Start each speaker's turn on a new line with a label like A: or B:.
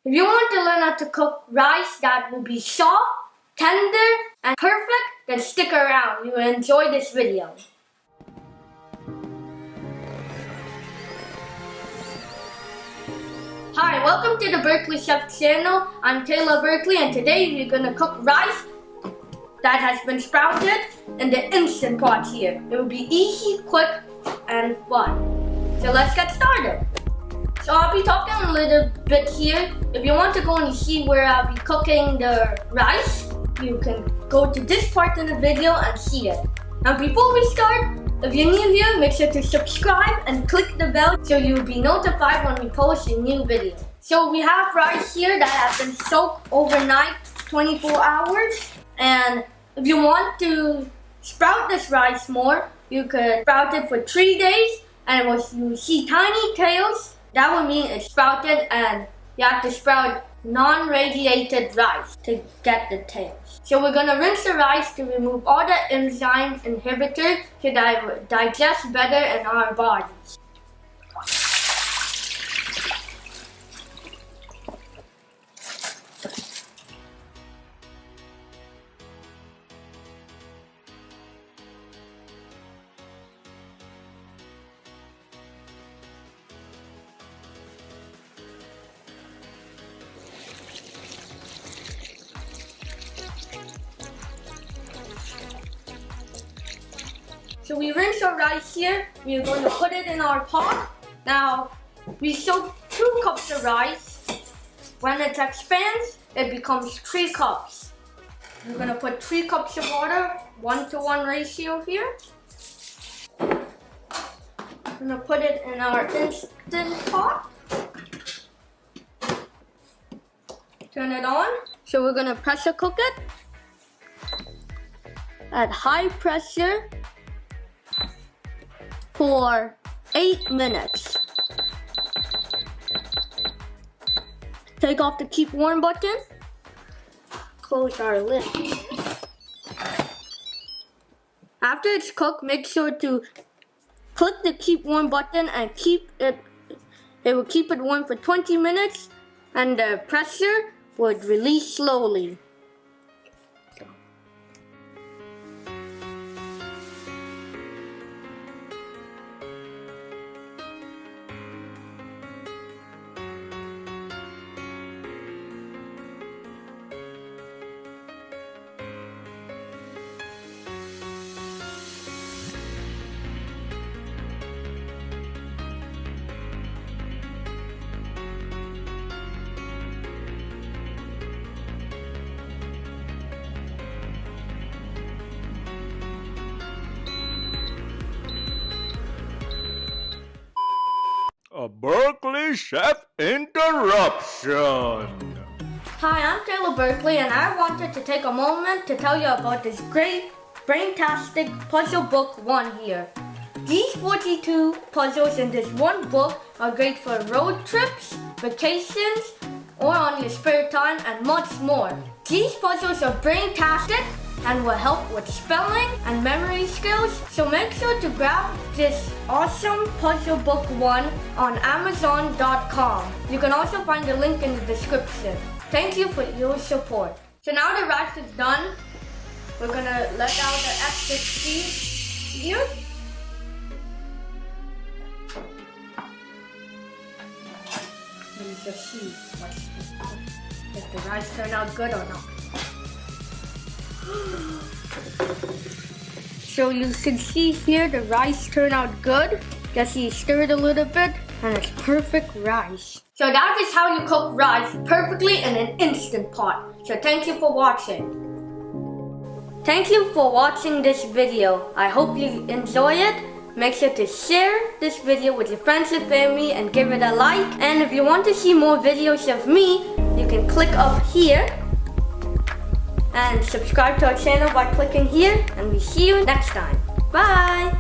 A: If you want to learn how to cook rice that will be soft, tender, and perfect, then stick around. You will enjoy this video. Hi, welcome to the Berkeley Chef channel. I'm Taylor Berkeley, and today we're gonna cook rice that has been sprouted in the Instant Pot here. It will be easy, quick, and fun. So let's get started. So I'll be talking a little bit here. If you want to go and see where I'll be cooking the rice, you can go to this part in the video and see it. Now before we start, if you're new here, make sure to subscribe and click the bell so you'll be notified when we post a new video. So we have rice here that has been soaked overnight, 24 hours. And if you want to sprout this rice more, you could sprout it for 3 days. And once you see tiny tails, that would mean it's sprouted, and you have to sprout non-radiated rice to get the tails. So we're gonna rinse the rice to remove all the enzyme inhibitors so that it will digest better in our bodies. So we rinse our rice here. We're going to put it in our pot. Now, we soak 2 cups of rice. When it expands, it becomes 3 cups. We're going to put 3 cups of water, 1-to-1 ratio here. We're going to put it in our Instant Pot. Turn it on. So we're going to pressure cook it at high pressure for 8 minutes. Take off the keep warm button. Close our lid. After it's cooked, make sure to click the keep warm button and it will keep it warm for 20 minutes, and the pressure would release slowly.
B: A Berkeley Chef interruption.
A: Hi, I'm Taylor Berkeley, and I wanted to take a moment to tell you about this great Braintastic Puzzle Book 1 here. These 42 puzzles in this one book are great for road trips, vacations, or on your spare time, and much more. These puzzles are braintastic and will help with spelling and memory skills, so make sure to grab this awesome Puzzle Book 1 on Amazon.com. You can also find the link in the description. Thank you for your support. So now the rice is done. We're gonna let out the extra seeds here. Use the seeds. If the rice turned out good or not. So you can see here the rice turned out good. Just you stir it a little bit and it's perfect rice. So that is how you cook rice perfectly in an Instant Pot. So thank you for watching. Thank you for watching this video. I hope you enjoy it. Make sure to share this video with your friends and family and give it a like. And if you want to see more videos of me, you can click up here and subscribe to our channel by clicking here, and we see you next time. Bye!